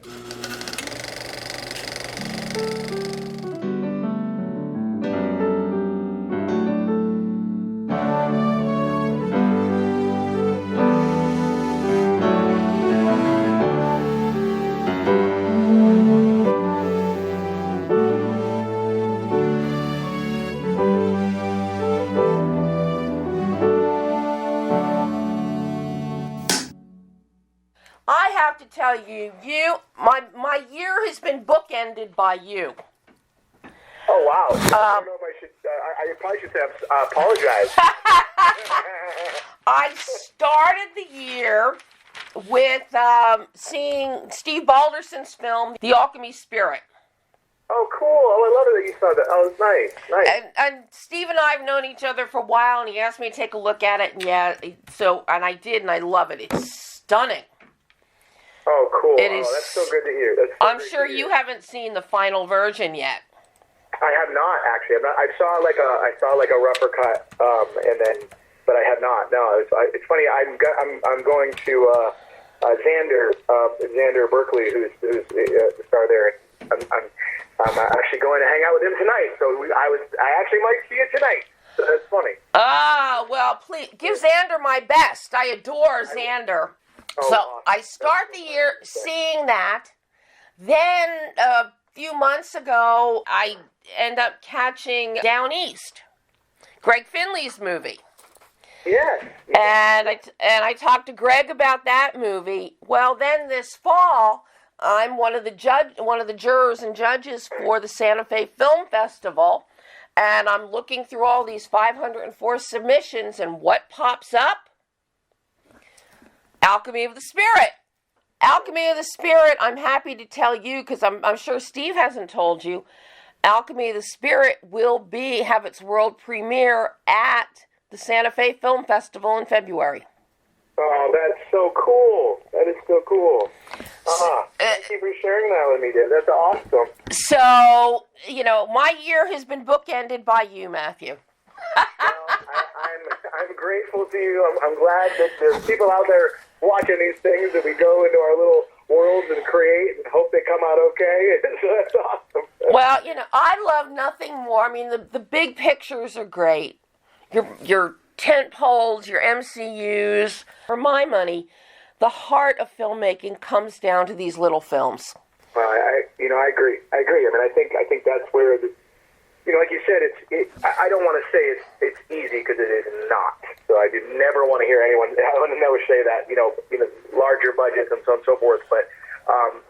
I have to tell you, my year has been bookended by you. Oh, wow. I don't know if I should, I probably should say apologize. I started the year with seeing Steve Balderson's film, The Alchemy Spirit. Oh, cool. Oh, I love it that you saw that. Oh, it's nice. And Steve and I have known each other for a while, and he asked me to take a look at it, and and I did, and I love it. It's stunning. Oh, cool. That's so good to hear. I'm sure you haven't seen the final version yet. I have not, actually. I saw like a rougher cut, but I have not. No, it's funny. I'm going to Xander Berkeley, who's the star there. I'm actually going to hang out with him tonight. So I actually might see it tonight. So that's funny. Ah, well, please give Xander my best. I adore Xander. So awesome. I start the year seeing that. Then a few months ago, I end up catching Downeast, Greg Finley's movie. Yes. And I talked to Greg about that movie. Well, then this fall, I'm one of the jurors and judges for the Santa Fe Film Festival, and I'm looking through all these 504 submissions, and what pops up? Alchemy of the Spirit. Alchemy of the Spirit, I'm happy to tell you, because I'm sure Steve hasn't told you, Alchemy of the Spirit will have its world premiere at the Santa Fe Film Festival in February. Oh, that's so cool. That is so cool. Thank you for sharing that with me, Dave. That's awesome. So, my year has been bookended by you, Matthew. Well, I'm grateful to you. I'm glad that there's people out there watching these things, that we go into our little worlds and create and hope they come out okay. So that's awesome. Well, I love nothing more. I mean, the big pictures are great. Your tent poles, your MCUs. For my money, the heart of filmmaking comes down to these little films. Well, I agree. I mean, I think that's where like you said, I don't want to say it's easy, because it is not. So I did never want to hear anyone. I would never say that. Larger budgets and so on and so forth. But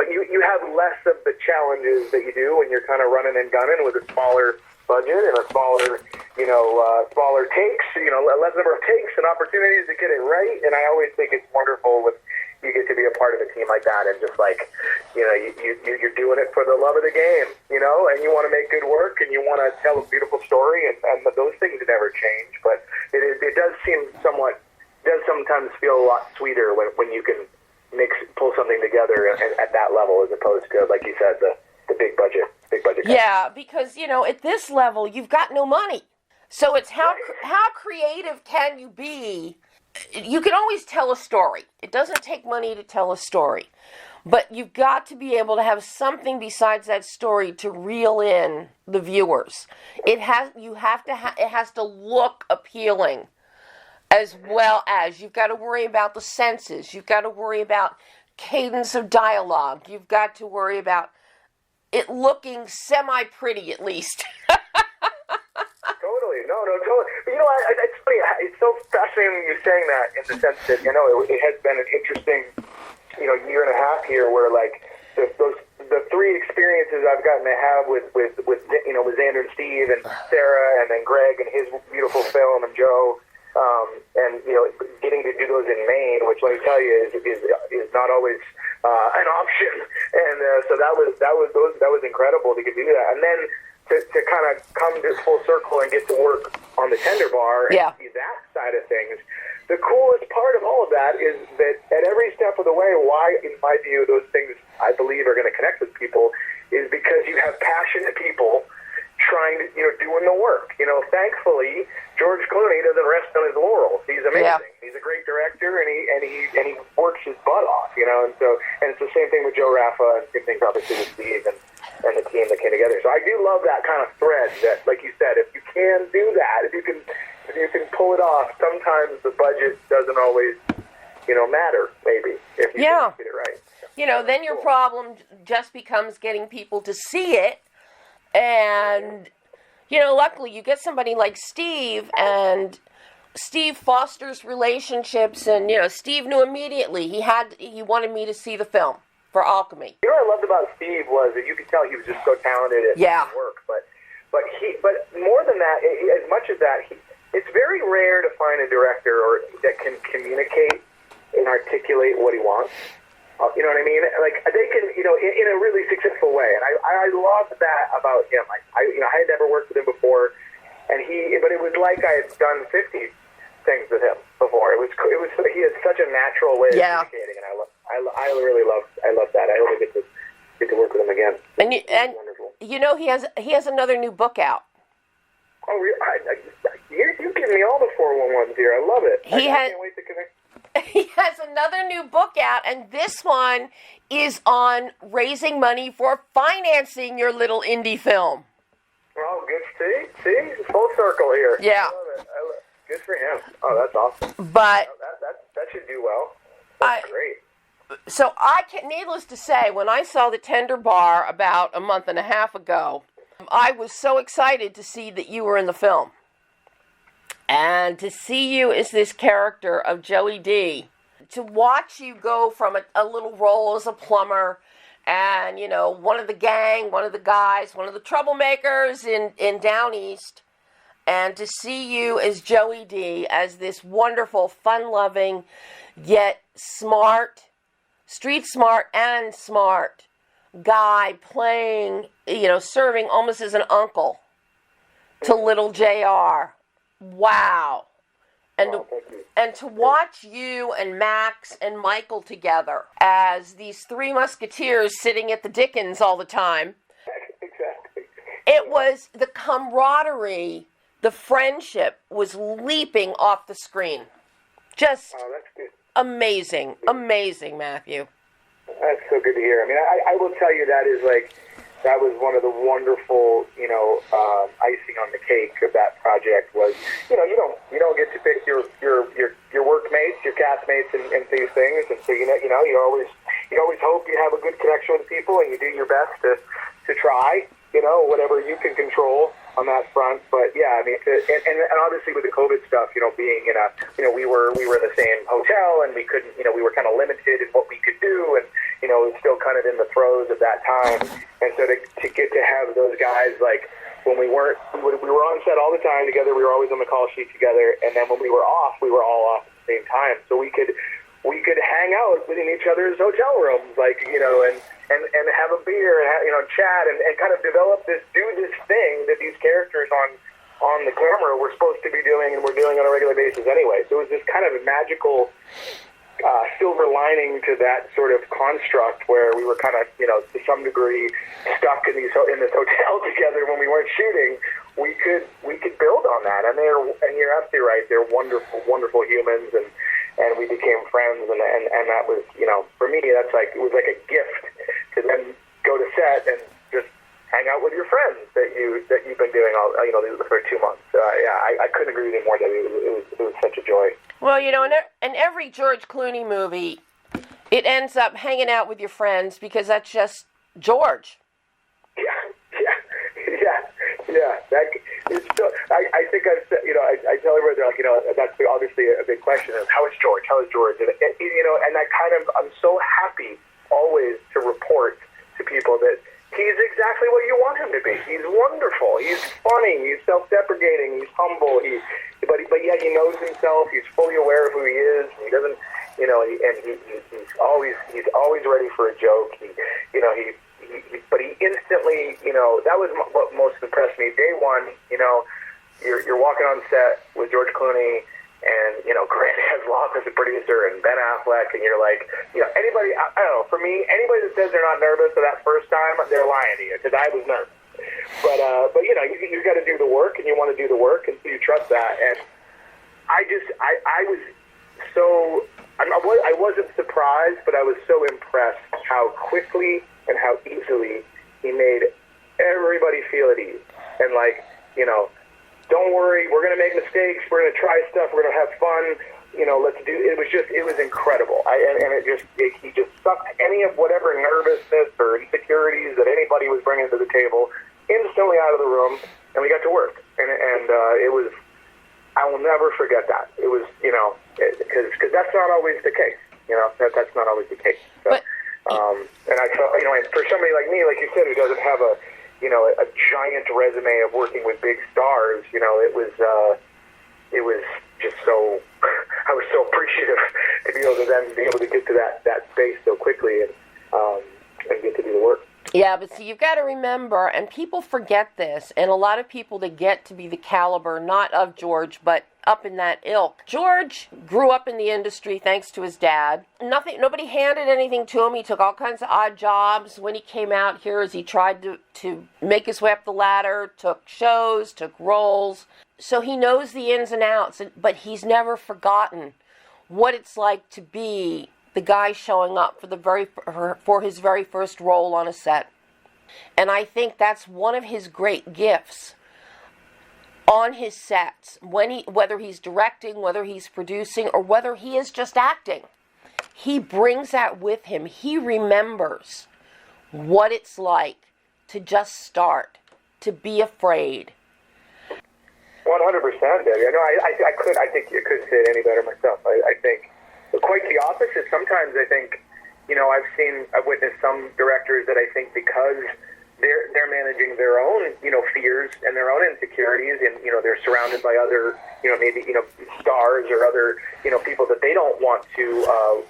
you have less of the challenges that you do when you're kind of running and gunning with a smaller budget and a smaller takes. Less number of takes and opportunities to get it right. And I always think it's wonderful when you get to be a part of a team like that, and just you're doing it for the love of the game, and you want to make good work, and you want to tell a beautiful story, and those things never change. But it does sometimes feel a lot sweeter when you can pull something together at that level, as opposed to, like you said, the big budget. Yeah, because at this level you've got no money, so it's how creative can you be? You can always tell a story. It doesn't take money to tell a story. But you've got to be able to have something besides that story to reel in the viewers. It has to look appealing, as well as you've got to worry about the senses. You've got to worry about cadence of dialogue. You've got to worry about it looking semi-pretty, at least. Totally. No, totally. But it's funny. It's so fascinating you saying that, in the sense that it has been an interesting, year and a half here, where the three experiences I've gotten to have with Xander and Steve and Sarah, and then Greg and his beautiful film, and Joe, and getting to do those in Maine, which, let me tell you, is not always an option. And so that was incredible to get to do that, and then to kind of come to full circle and get to work on the Tender Bar and see that side of things. The coolest part of all of that is that at every step of the way, why, in my view, those things, I believe, are going to connect with people, is because you have passionate people trying to, doing the work. Thankfully, George Clooney doesn't rest on his laurels. He's amazing. Yeah. He's a great director, and he works his butt off. And it's the same thing with Joe Raffa same thing obviously with Steve and the team that came together. So I do love that kind of thread that, like you said, if you can do that, if you can pull it off, sometimes the budget doesn't always, matter, maybe, if you can get it right. Then your problem just becomes getting people to see it. And, luckily you get somebody like Steve, and Steve fosters relationships, and, Steve knew immediately he wanted me to see the film for Alchemy. What I loved about Steve was that you could tell he was just so talented at his work, but more than that, as much as that, it's very rare to find a director that can communicate and articulate what he wants. You know what I mean? Like, they can, in a really successful way. And I loved that about him. I had never worked with him before, but it was like I had done 50 things with him before. He had such a natural way of communicating, and I really love that. I hope I get to work with him again. And he has another new book out. Oh, really? You're giving me all the 411s here. I love it. I can't wait to connect. He has another new book out, and this one is on raising money for financing your little indie film. Oh, good. See? Full circle here. Yeah. I love it. Good for him. Oh, that's awesome. But that should do well. That's great. So needless to say, when I saw the Tender Bar about a month and a half ago, I was so excited to see that you were in the film. And to see you as this character of Joey D, to watch you go from a little role as a plumber and, one of the gang, one of the guys, one of the troublemakers in Downeast, and to see you as Joey D, as this wonderful, fun-loving, yet smart, street smart and smart guy playing, serving almost as an uncle to little JR. Wow. And to watch you and Max and Michael together as these three musketeers sitting at the Dickens all the time. Exactly. It was the camaraderie, the friendship was leaping off the screen. Just amazing, Matthew. That's so good to hear. I mean, I will tell you that was one of the wonderful, icing on the cake of that project was, you don't get to pick your workmates, your castmates, and these things, and so you always hope you have a good connection with people, and you do your best to try, whatever you can control on that front. But yeah, I mean, and obviously with the COVID stuff, being in we were in the same hotel, and we couldn't, we were kind of limited in what we could do, and it was still kind of in the throes of that time. And so to get to have those guys, like, when we were on set all the time together, we were always on the call sheet together, and then when we were off, we were all off at the same time. So we could hang out in each other's hotel rooms, like, and have a beer and chat and kind of develop this thing that these characters on the camera were supposed to be doing, and we're doing on a regular basis anyway. So it was this kind of magical silver lining to that sort of construct where we were kind of, to some degree stuck in this hotel together when we weren't shooting. We could build on that, and you're absolutely right. They're wonderful, wonderful humans, and we became friends, and that was, for me, that's like, it was like a gift to then go to set and just hang out with your friends that you've been doing all, for 2 months. I couldn't agree with you more. That it was such a joy. Well, in every George Clooney movie, it ends up hanging out with your friends because that's just George. I think I've said, I tell everybody, they're like, that's obviously a big question is, how is George? How is George? And I I'm so happy always to report to people that he's exactly what you want him to be. He's wonderful. He's funny. He's self-deprecating. He's humble. But yet he knows himself. He's fully aware of who he is. He doesn't, he's always ready for a joke. But he instantly, that was what most impressed me. Day one, you're walking on set with George Clooney, and, Grant Heslop as a producer, and Ben Affleck, and you're like, anybody, I don't know, for me, anybody that says they're not nervous for that first time, they're lying to you, because I was nervous. But you got to do the work, and you want to do the work, and so you trust that. And I was so, I wasn't surprised, but I was so impressed how quickly and how easily he made everybody feel at ease. And like, you know, don't worry, we're going to make mistakes, we're going to try stuff, we're going to have fun, you know, let's do, it was incredible. He just sucked any of whatever nervousness or insecurities that anybody was bringing to the table instantly out of the room, and we got to work. And it was, I will never forget that. It was, you know, because that's not always the case, you know, that's not always the case. So, and I felt, you know, and for somebody like me, like you said, who doesn't have a giant resume of working with big stars, you know, it was just so, I was so appreciative to be able to get to that space so quickly and get to do the work. Yeah, but see, you've got to remember, and people forget this, and a lot of people that get to be the caliber, not of George, but up in that ilk. George grew up in the industry thanks to his dad. Nobody handed anything to him. He took all kinds of odd jobs when he came out here as he tried to make his way up the ladder, took shows, took roles. So he knows the ins and outs, but he's never forgotten what it's like to be the guy showing up for his very first role on a set. And I think that's one of his great gifts on his sets, whether he's directing, whether he's producing, or whether he is just acting. He brings that with him. He remembers what it's like to just start, to be afraid. 100%, Debbie. I think you couldn't say it any better myself. I think quite the opposite. Sometimes I think, you know, I've witnessed some directors that I think because they're managing their own, you know, fears and their own insecurities, and, you know, they're surrounded by other, you know, maybe, you know, stars or other, you know, people that they don't want to,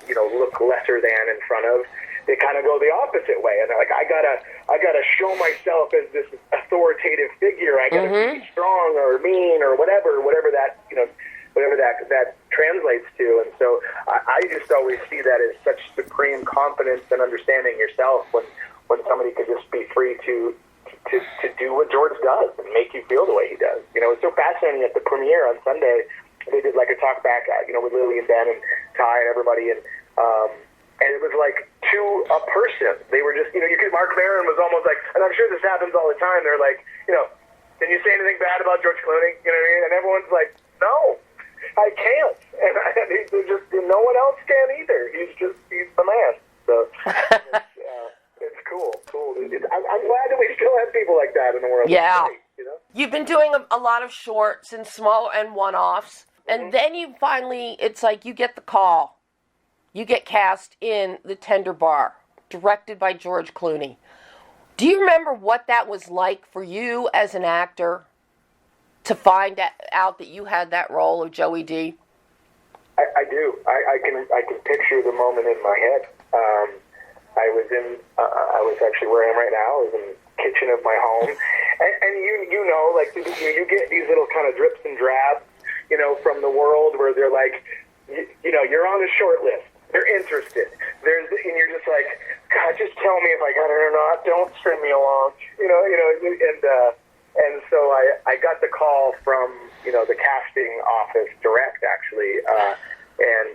you know, look lesser than in front of. They kind of go the opposite way, and they're like, I gotta show myself as this authoritative figure. I gotta be strong or mean or whatever that, you know, whatever that translates to. And so I just always see that as such supreme confidence and understanding yourself when somebody could just be free to do what George does and make you feel the way he does. You know, it's so fascinating. At the premiere on Sunday, they did like a talk back, you know, with Lily and Ben and Tye and everybody, and it was like to a person. They were just, you know, Mark Maron was almost like, and I'm sure this happens all the time, they're like, you know, can you say anything bad about George Clooney? You know what I mean? And everyone's like, no, I can't. And no one else can either. He's the man. So it's cool. I'm glad that we still have people like that in the world. Yeah. Great, you know? You've been doing a lot of shorts and small and one-offs, and then you finally, it's like you get the call. You get cast in The Tender Bar, directed by George Clooney. Do you remember what that was like for you as an actor to find out that you had that role of Joey D? I do. I can picture the moment in my head. I was actually where I am right now. I was in the kitchen of my home, and you know, like you get these little kind of drips and drabs, you know, from the world where they're like, you know, you're on a short list. They're interested. And you're just like, God, just tell me if I got it or not. Don't string me along. You know, and so I got the call from, you know, the casting office direct, actually, and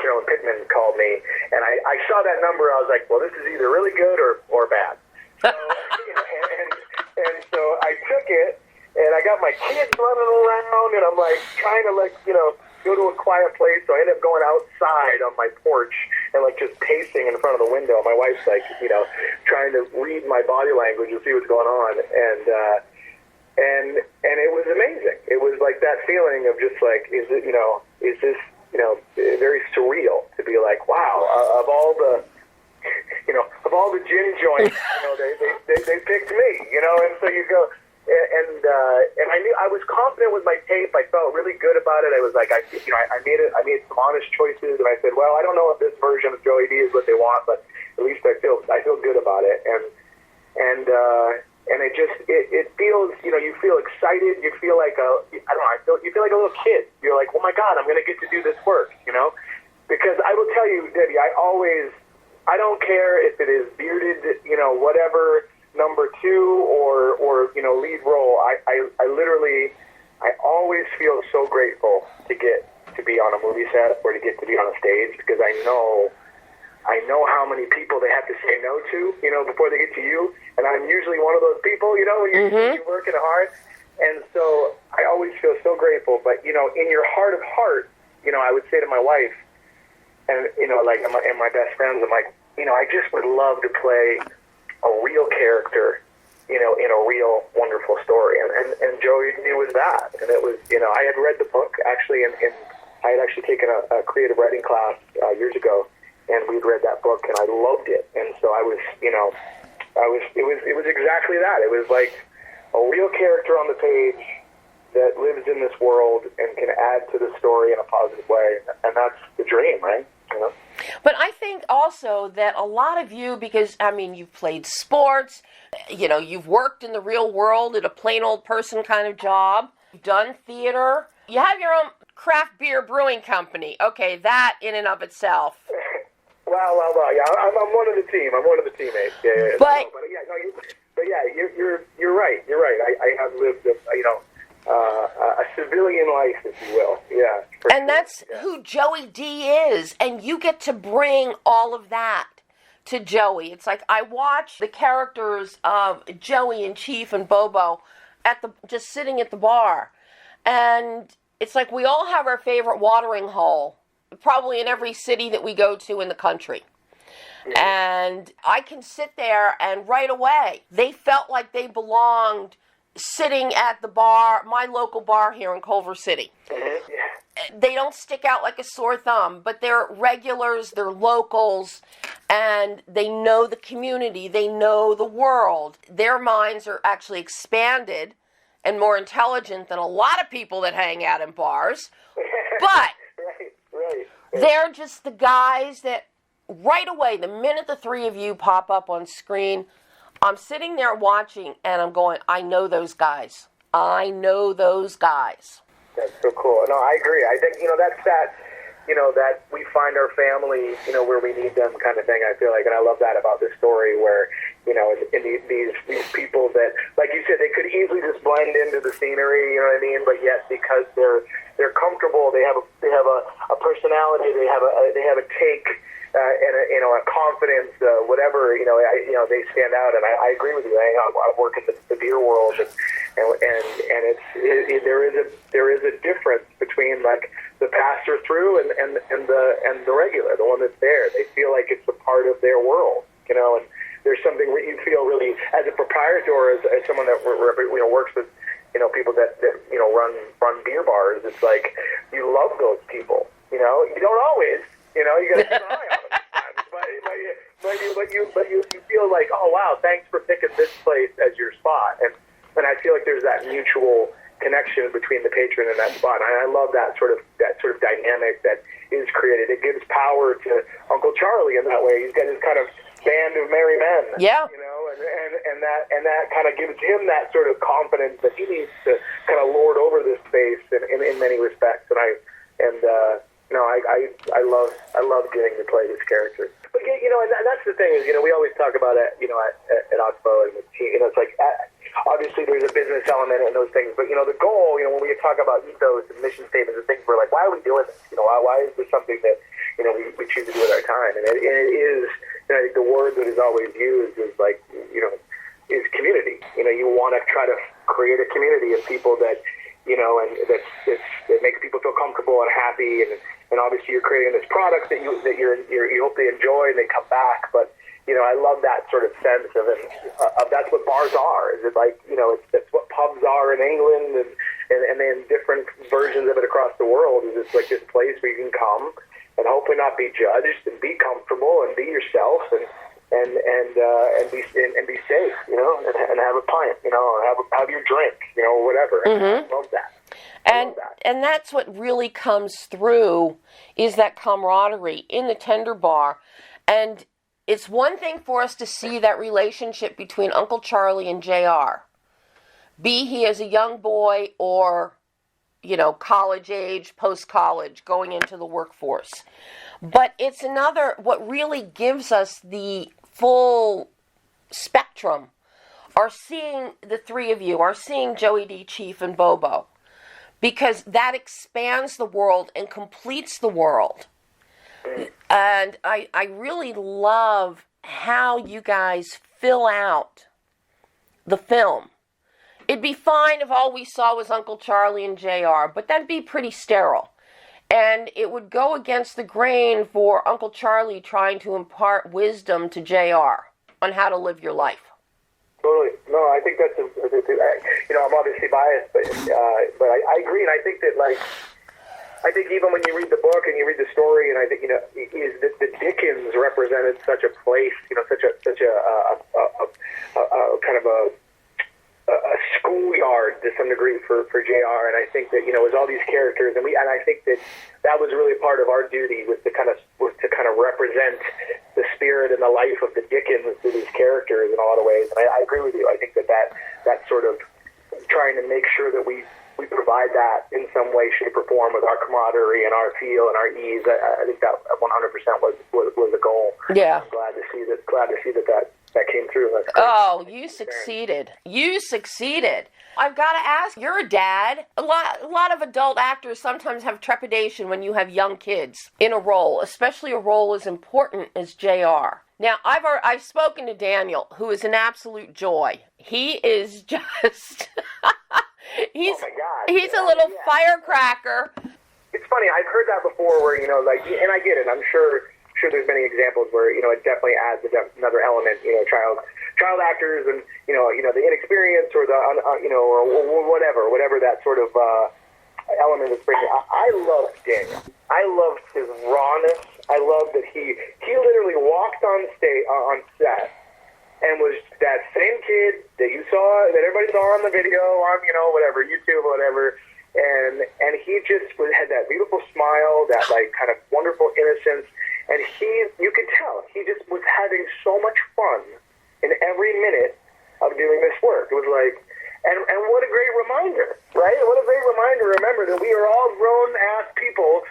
Carolyn Pittman called me, and I saw that number. I was like, well, this is either really good or bad. So, you know, and so I took it, and I got my kids running around, and I'm like trying to, like, you know, go to a quiet place. So I ended up going outside on my porch and like just pacing in front of the window. My wife's like, you know, trying to read my body language and see what's going on, and it was amazing. It was like that feeling of just like, is this, you know, very surreal to be like, wow, of all the gin joints, you know, they picked me, you know, and so you go. And I knew I was confident with my tape. I felt really good about it. I was like, I made some honest choices, and I said, well, I don't know if this version of Joey D is what they want, but at least I feel good about it. And it feels, you know, you feel excited. You feel like you feel like a little kid. You're like, oh my God, I'm going to get to do this work, you know, because I will tell you, Debbie, I don't care if it is bearded, you know, whatever, number two or you know, lead role. I literally always feel so grateful to get to be on a movie set or to get to be on a stage, because I know I know how many people they have to say no to, before they get to you. And I'm usually one of those people, when you're working hard. And so I always feel so grateful. But, in your heart of heart, I would say to my wife and, and my best friends, I'm like, I just would love to play a real character, in a real wonderful story. And Joey was that. And it was, I had read the book actually, and I had actually taken a creative writing class years ago, and we'd read that book, and I loved it. And so I was, it was exactly that. It was like a real character on the page that lives in this world and can add to the story in a positive way. And that's the dream, right? But I think also that a lot of you, because, you've played sports, you've worked in the real world at a plain old person kind of job, you've done theater, you have your own craft beer brewing company. Okay, that in and of itself. Well, yeah, I'm one of the team. I'm one of the teammates. Yeah. But you're right. You're right. I have lived, a civilian life, if you will. Yeah. And sure. That's who Joey D is, and you get to bring all of that to Joey. It's like I watch the characters of Joey and Chief and Bobo just sitting at the bar, and it's like we all have our favorite watering hole, probably in every city that we go to in the country. And I can sit there and right away, they felt like they belonged sitting at the bar, my local bar here in Culver City. They don't stick out like a sore thumb, but they're regulars, they're locals, and they know the community, they know the world. Their minds are actually expanded and more intelligent than a lot of people that hang out in bars. But right. They're just the guys that right away, the minute the three of you pop up on screen, I'm sitting there watching and I'm going, I know those guys. I know those guys. That's so cool. No, I agree. I think, that's that, that we find our family, where we need them kind of thing, I feel like. And I love that about this story where, in these people that, like you said, they could easily just blend into the scenery, you know what I mean? But yet, because they're comfortable, they have a personality, they have a take, and a confidence, whatever, they stand out. And I agree with you. I work in the beer world, and there is a difference between like the passer through and the regular, the one that's there. They feel like it's a part of their world, and there's something where you feel really as a proprietor, or as someone that works with people that run beer bars. It's like you love those people. You don't always. You got to keep an eye on them sometimes. But you feel like, oh wow, thanks for picking this place as your spot. And I feel like there's that mutual connection between the patron and that spot. And I love that sort of dynamic that is created. It gives power to Uncle Charlie in that way. He's got his kind of band of merry men. Yeah. And that kind of gives him that sort of confidence that he needs to kind of lord over this space in many respects. I love getting to play this character. But and that's the thing is, we always talk about it, at Oxbow and the team. It's like obviously there's a business element in those things, but the goal, when we talk about ethos and mission statements and things, we're like, why are we doing this? Why is this something that we choose to do with our time? And it is, I think the word that is always used is like, is community. You want to try to create a community of people that, and that makes people feel comfortable and happy, and obviously you're creating this product that you hope they enjoy and they come back. But I love that sort of sense of that's what bars are. Is it like that's what pubs are in England and then different versions of it across the world. Is it's like this place where you can come and hopefully not be judged and be comfortable and be yourself and be safe, and have a pint, or have your drink, whatever. Mm-hmm. I love that. And that's what really comes through is that camaraderie in the Tender Bar. And it's one thing for us to see that relationship between Uncle Charlie and JR. Be he as a young boy or, college age, post-college, going into the workforce. But it's what really gives us the full spectrum are seeing the three of you, are seeing Joey D, Chief, and Bobo. Because that expands the world and completes the world. And I really love how you guys fill out the film. It'd be fine if all we saw was Uncle Charlie and JR, but that'd be pretty sterile. And it would go against the grain for Uncle Charlie trying to impart wisdom to JR on how to live your life. Totally. No, I think that's I'm obviously biased, but I agree, and I think that I think even when you read the book and you read the story, and I think the Dickens represented such a place, such a kind of a schoolyard to some degree for JR, and I think that it was all these characters, and I think that was really part of our duty was to kind of represent the spirit and the life of the Dickens to these characters in a lot of ways. And I agree with you. I think that sort of trying to make sure that we provide that in some way, shape, or form with our camaraderie and our feel and our ease. I think that 100% was the goal. Yeah. I'm glad to see that came through. That's great. Oh, you succeeded. You succeeded. I've got to ask, you're a dad. A lot of adult actors sometimes have trepidation when you have young kids in a role, especially a role as important as JR. Now, I've spoken to Daniel, who is an absolute joy. He is just... he's a little firecracker. It's funny, I've heard that before where, and I get it. I'm sure there's many examples where, it definitely adds another element, child actors and, the inexperience or the, or whatever that sort of element is bringing. I love Daniel. I loved his rawness. I love that he literally walked on set and was that same kid that you saw, that everybody saw on the video, on, YouTube or whatever. And he just had that beautiful smile, that kind of wonderful innocence. And you could tell, he just was having so much fun in every minute of doing this work. It was and what a great reminder, right? What a great reminder to remember that we are all grown-ass people,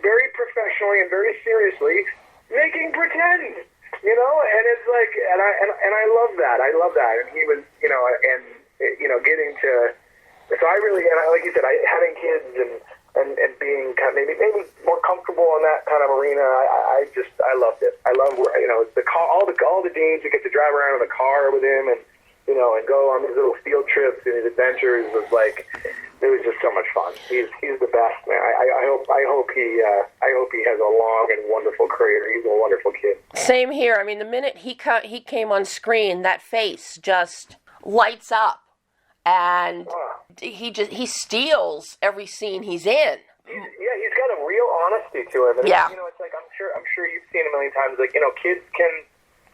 very professionally and very seriously making pretend, and it's and I love that. I love that. And he was, getting to, so I really, and like you said, having kids and being kind of maybe more comfortable in that kind of arena. I loved it. I love the car, all the days we get to drive around in the car with him and and go on these little field trips and his adventures was it was just so much fun. He's the best, man. I hope he has a long and wonderful career. He's a wonderful kid. Same here. I mean, the minute he came on screen, that face just lights up. And he steals every scene he's in. He's got a real honesty to him. And yeah. I'm sure you've seen a million times. Kids can,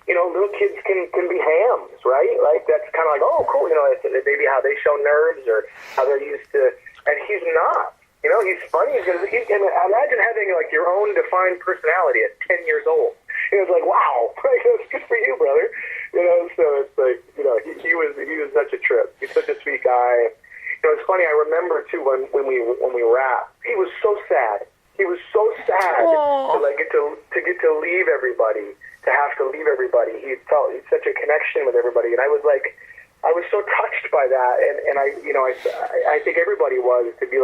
little kids can be hams, right? That's kind of oh, cool. It's maybe how they show nerves or how they're used to. And he's not. He's funny. Imagine having your own defined personality at 10 years old. It's wow, it's good for you, brother. So it's he was such a trip. He's such a sweet guy. It's funny. I remember too when we wrapped. He was so sad. He was so sad to get to leave everybody. To have to leave everybody. He felt such a connection with everybody, and I was so touched by that. And I think everybody was to be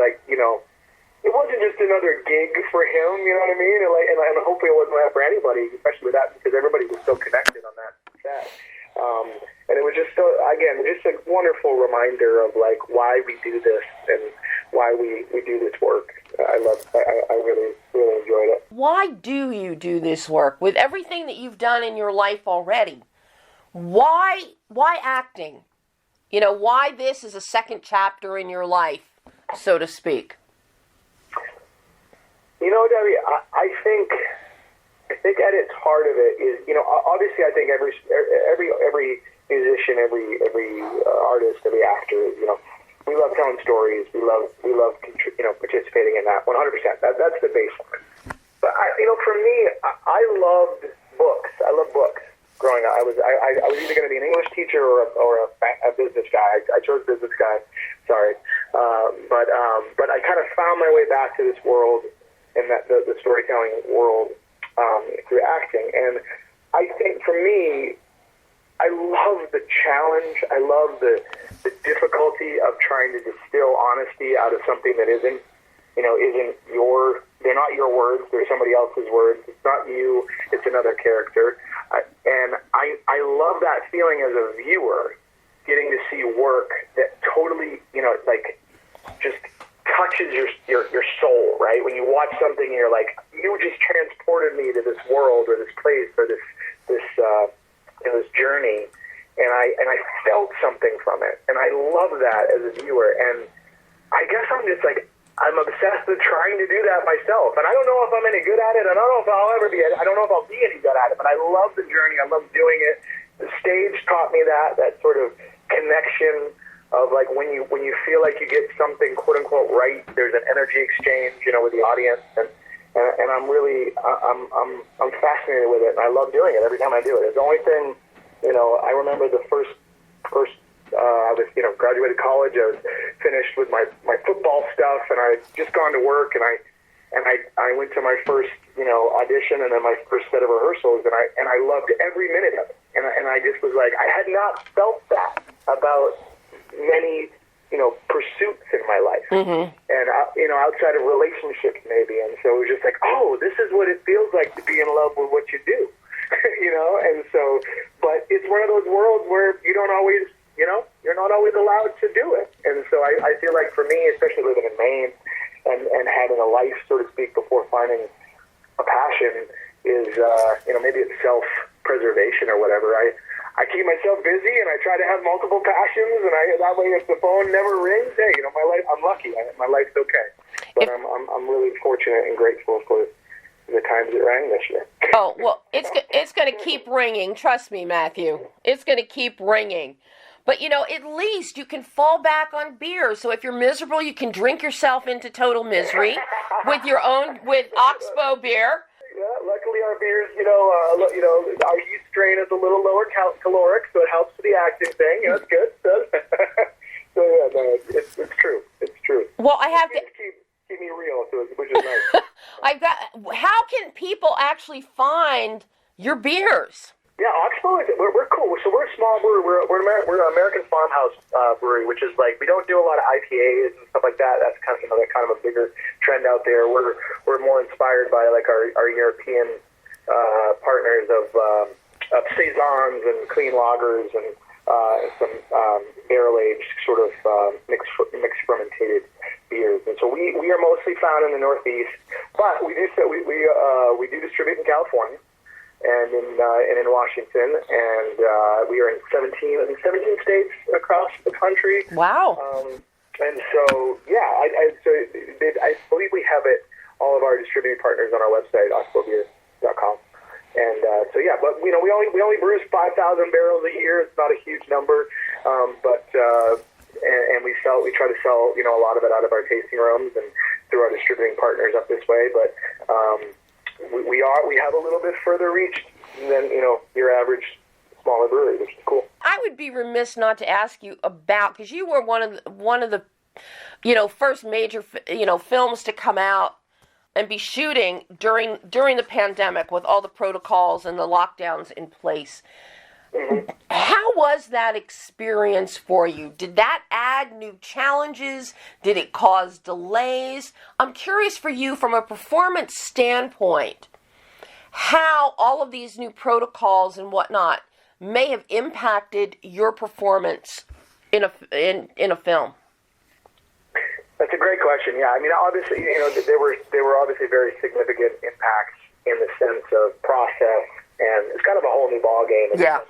it wasn't just another gig for him, you know what I mean? And hopefully it wasn't that for anybody, especially with that, because everybody was so connected on that set. And it was just just a wonderful reminder of why we do this and why we do this work. I really, really enjoyed it. Why do you do this work? With everything that you've done in your life already, why acting? Why this is a second chapter in your life, so to speak? Debbie, I think at its heart of it is, obviously I think every musician, every artist, every actor, we love telling stories. We love participating in that 100%. That's the baseline. But for me, I loved books. I love books growing up. I was either going to be an English teacher or a business guy. I chose business guy. Sorry, but I kind of found my way back to this world and the storytelling world through acting. And I think for me, I love the challenge. I love the difficulty of trying to distill honesty out of something that isn't your they're not your words, they're somebody else's words. It's not you, it's another character. And I love that feeling as a viewer, getting to see work that totally, like, just touches your soul, right? When you watch something and you're like, you just transported me to this world or this place or this journey, and I felt something from it, and I love that as a viewer. And I guess I'm obsessed with trying to do that myself, and I don't know if I'm any good at it. I don't know if I'll ever be. I don't know if I'll be any good at it, but I love the journey. I love doing it. The stage taught me that sort of connection of, like, when you feel like you get something quote unquote right, there's an energy exchange, with the audience, and I'm really I'm fascinated with it, and I love doing it every time I do it. It's the only thing, I remember the first I was graduated college. I was finished with my football stuff, and I had just gone to work, and I went to my first audition and then my first set of rehearsals, and I loved every minute of it, and I just was like, I had not felt that about many pursuits in my life, and outside of relationships maybe, and so it was just like, oh, this is what it feels like to be in love with what you do, and so, but it's one of those worlds where you don't always, you're not always allowed to do it, and so I feel like for me, especially living in Maine and having a life, so to speak, before finding a passion is, maybe it's self-preservation or whatever. I keep myself busy, and I try to have multiple passions, and that way, if the phone never rings, hey, my life, I'm lucky. My life's okay. But I'm really fortunate and grateful for the times it rang this year. Oh, well, it's going to keep ringing. Trust me, Matthew. It's going to keep ringing. But, at least you can fall back on beer. So if you're miserable, you can drink yourself into total misery with Oxbow beer. Yeah, luckily our beers, our yeast strain is a little lower caloric, so it helps with the acting thing. It's good. So yeah, no, it's true. It's true. Well, I have to keep me real, which is nice. How can people actually find your beers? Yeah, Oxbow, we're cool. So we're a small brewery. We're an American farmhouse brewery, which is like, we don't do a lot of IPAs and stuff like that. That's kind of that kind of a bigger trend out there. We're more inspired by like our European partners of saisons and clean lagers and some barrel aged sort of mixed fermented beers. And so we are mostly found in the Northeast, but we do distribute in California and in Washington, and we are in 17 states across the country. Wow. And so, yeah, I believe we have all of our distributing partners on our website, oxbowbeer.com. And so, yeah, but we only brew 5,000 barrels a year. It's not a huge number, but we try to sell a lot of it out of our tasting rooms and through our distributing partners up this way. But we have a little bit further reach than your average smaller brewery, which is cool. I would be remiss not to ask you about, because you were one of the first major films to come out and be shooting during the pandemic with all the protocols and the lockdowns in place. Mm-hmm. How was that experience for you? Did that add new challenges? Did it cause delays? I'm curious for you from a performance standpoint, how all of these new protocols and whatnot may have impacted your performance in a film. That's a great question. Yeah, I mean, obviously, there were obviously very significant impacts in the sense of process, and it's kind of a whole new ball game. Yeah. That,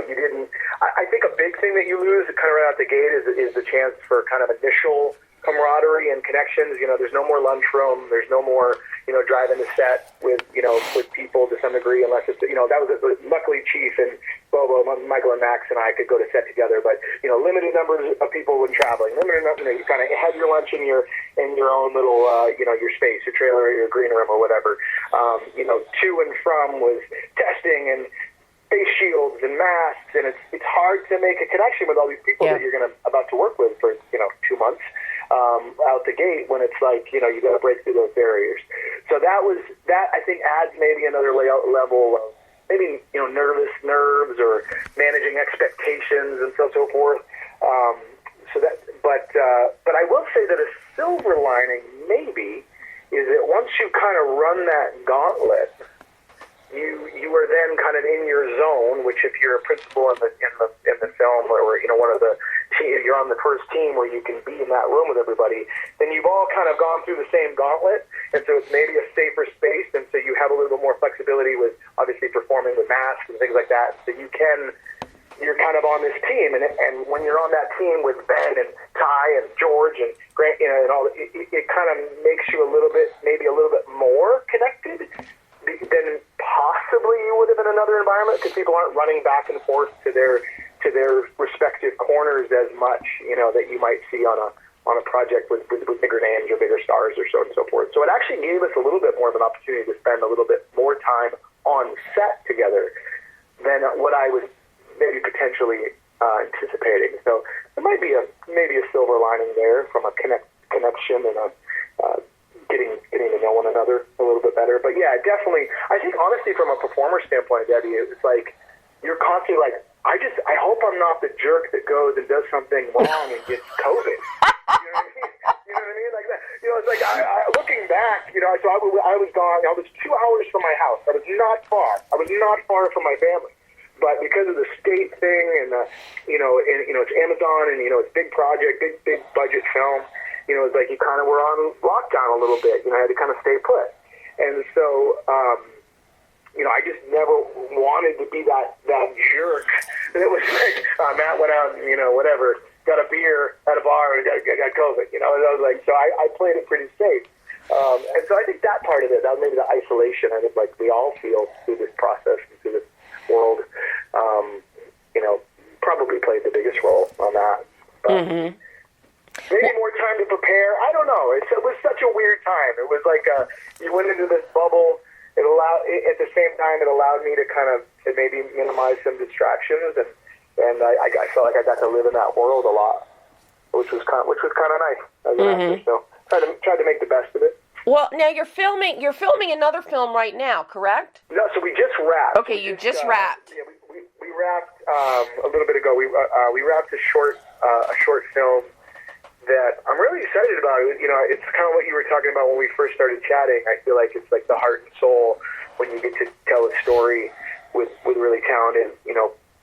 you didn't. I think a big thing that you lose kind of right out the gate is the chance for kind of initial camaraderie and connections. There's no more lunchroom. There's no more driving the set with people to some degree, unless it's that was luckily Chief and Bobo, Michael and Max and I could go to set together, but limited numbers of people when traveling. Limited numbers, you kind of had your lunch in your own little your space, your trailer, or your green room, or whatever. To and from was testing and face shields and masks, and it's hard to make a connection with all these people that you're about to work with for 2 months out the gate, when it's like you got to break through those barriers. So that I think adds maybe another level of maybe nerves or managing expectations and so forth. But I will say that a silver lining maybe is if you're a principal in the film, or one of the you're on the first team where you can be in that room with everybody, then you've all kind of gone through the same gauntlet, and so it's maybe a safer space, and so you have a little bit more flexibility with obviously performing with masks and things like that. So you're kind of on this team, and when you're on that team with Ben and Tye and George and Grant, and all, it kind of makes you maybe a little bit more connected than possibly you would have in another environment, because people aren't running back and forth to their respective corners as much, that you might see on a project with bigger names or bigger stars or so on and so forth. So it actually gave us a little bit more of an opportunity to spend a little bit more time on set together than what I was maybe potentially anticipating. So there might be maybe a silver lining there from a connection and a getting to know one another a little bit better. But yeah, definitely. I think honestly, from a performer standpoint, Debbie, it's like you're constantly like, I hope I'm not the jerk that goes and does something wrong and gets COVID. You know what I mean? You know what I mean? Like that. It's like looking back, so I was gone. I was 2 hours from my house. I was not far. From my family. But because of the state thing and it's Amazon and it's big project, big budget film, it's like you kind of were on lockdown a little bit. I had to kind of stay put. And so I just never wanted to be that jerk. It was like Matt went out and whatever, got a beer at a bar and got COVID. I was like, so I played it pretty safe. And so I think that part of it, that maybe the isolation, I think like we all feel through this process and through this world, probably played the biggest role on that. But maybe more time to prepare. I don't know. It was such a weird time. It was like you went into this bubble. At the same time, it allowed me to kind of maybe minimize some distractions, and I felt like I got to live in that world a lot, which was kind of nice as an actor. So tried to make the best of it. Well, now you're filming another film right now, correct? No, so we just wrapped. Okay, you just wrapped. Yeah, we wrapped a little bit ago. We wrapped a short film that I'm really excited about. It's kind of what you were talking about when we first started chatting. I feel like it's like the heart and soul when you get to tell a story with really talented,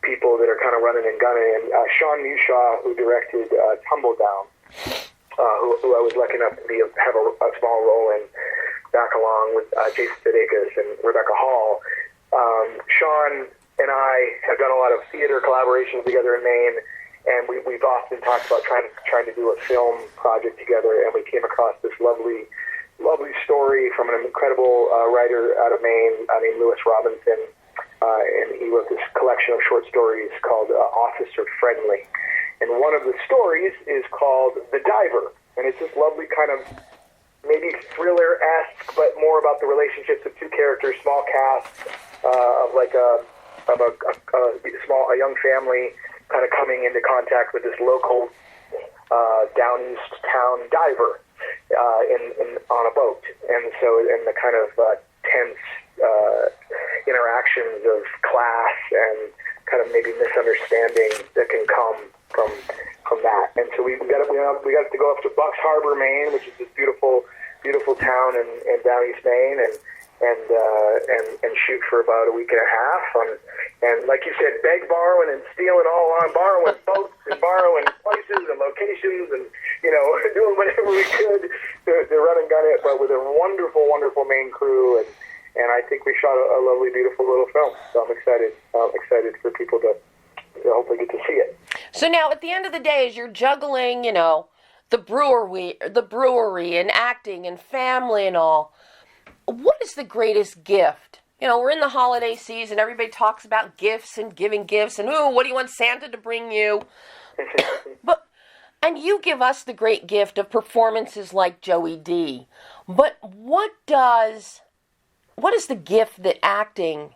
people that are kind of running and gunning. And Sean Mushaw, who directed Tumble Down, who I was lucky enough to have a small role in, back along with Jason Sudeikis and Rebecca Hall. Sean and I have done a lot of theater collaborations together in Maine, and we've often talked about trying to do a film project together, and we came across this lovely story from an incredible writer out of Maine named Lewis Robinson, and he wrote this collection of short stories called Officer Friendly. And one of the stories is called The Diver, and it's this lovely kind of maybe thriller-esque, but more about the relationships of two characters, small cast of a young family kind of coming into contact with this local Downeast town diver on a boat, and the kind of tense interactions of class and kind of maybe misunderstanding that can come from that. And so we got to go up to Bucks Harbor, Maine, which is this beautiful town in Downeast, Maine, and shoot for about a week and a half. And like you said, beg, borrowing, and stealing all on, borrowing boats and borrowing places and locations and, doing whatever we could to run and gun it, but with a wonderful, wonderful Maine crew. And I think we shot a lovely, beautiful little film. So I'm excited for people to hopefully get to see it. So now at the end of the day, as you're juggling, the brewery and acting and family and all, what is the greatest gift? We're in the holiday season. Everybody talks about gifts and giving gifts and, what do you want Santa to bring you? And you give us the great gift of performances like Joey D. But what is the gift that acting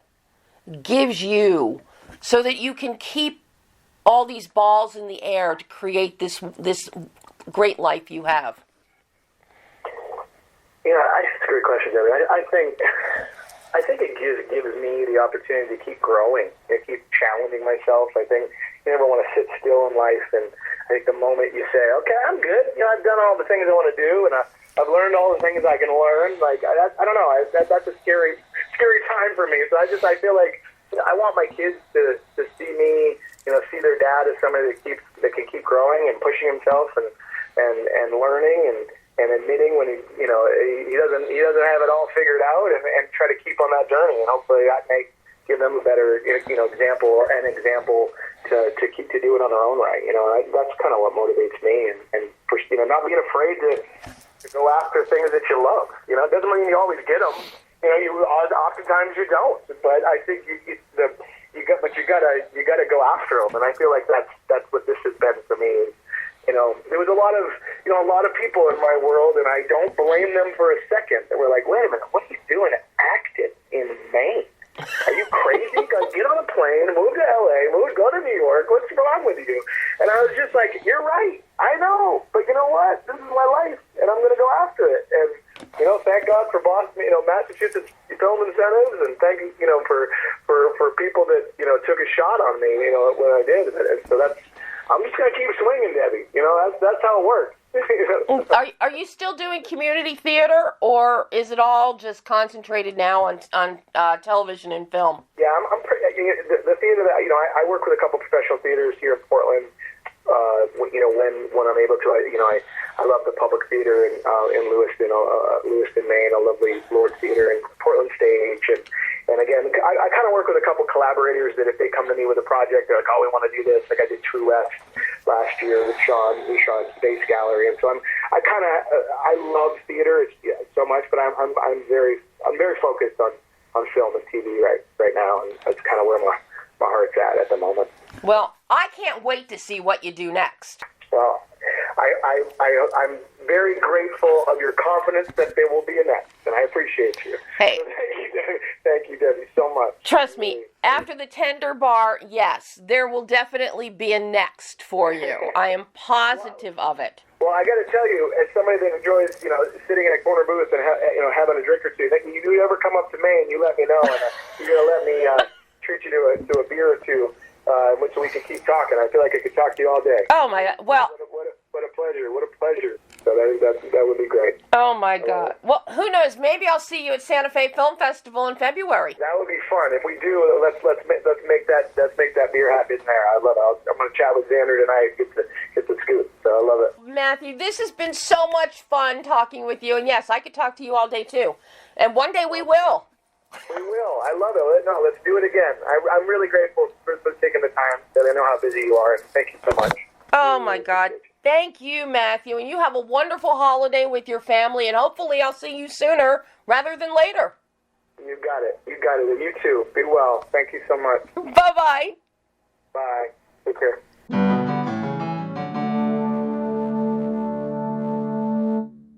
gives you so that you can keep all these balls in the air to create this great life you have? It's a great question, Debbie. I think it gives me the opportunity to keep growing and keep challenging myself. I think you never want to sit still in life, and I think the moment you say, "Okay, I'm good. I've done all the things I want to do, and I've learned all the things I can learn." Like I don't know. That's a scary time for me. So I feel like I want my kids to see me, see their dad as somebody that can keep growing and pushing himself and learning and admitting when he doesn't have it all figured out and try to keep on that journey, and hopefully that may give them a better example or an example to keep to do it on their own right. That's kind of what motivates me, and not being afraid to go after things that you love. It doesn't mean you always get them. Oftentimes you don't, but I think you gotta go after them, and I feel like that's what this has been for me. There was a lot of people in my world, and I don't blame them for a second, that were like, wait a minute, what are you doing acting in Maine? Are you crazy? Get on a plane, move to LA, go to New York. What's wrong with you? And I was just like, you're right. I know. But you know what? This is my life, and I'm going to go after it. And, thank God for Boston, Massachusetts film incentives, and thank you, for people that, took a shot on me, when I did. And so I'm just going to keep swinging, Debbie. That's how it works. Are you still doing community theater, or is it all just concentrated now on television and film? Yeah, I'm the theater that I work with a couple professional theaters here in Portland. When I'm able to, I love the public theater in Lewiston, Maine, a lovely Lord Theater, and Portland Stage, and again, I kind of work with a couple collaborators that if they come to me with a project, they're like, oh, we want to do this. Like I did True West last year with Sean's Space Gallery, and so I love theater so much, but I'm very focused on film and TV right now, and that's kind of where my heart's at the moment. Well, I can't wait to see what you do next. Well, I'm very grateful of your confidence that there will be a next, and I appreciate you. Hey. Thank you, Debbie, so much. Trust me, after the tender bar, yes, there will definitely be a next for you. I am positive of it. Well, I got to tell you, as somebody that enjoys, sitting in a corner booth and having a drink or two, that you ever come up to Maine, you let me know, and you're gonna let me treat you to a beer or two, so we can keep talking. I feel like I could talk to you all day. Oh my God! Well, what a pleasure! What a pleasure! So that would be great. Oh my God! Well, who knows? Maybe I'll see you at Santa Fe Film Festival in February. That would be fun. If we do, let's make that beer happen there. I love it. I'm going to chat with Xander tonight. Get the scoop. So I love it. Matthew, this has been so much fun talking with you, and yes, I could talk to you all day too. And one day we will. We will. I love it. No, let's do it again. I'm really grateful for taking the time. That I know how busy you are, and thank you so much. Oh my God. Thank you, Matthew, and you have a wonderful holiday with your family, and hopefully I'll see you sooner rather than later. You got it. And you too. Be well. Thank you so much. Bye-bye. Bye. Take care.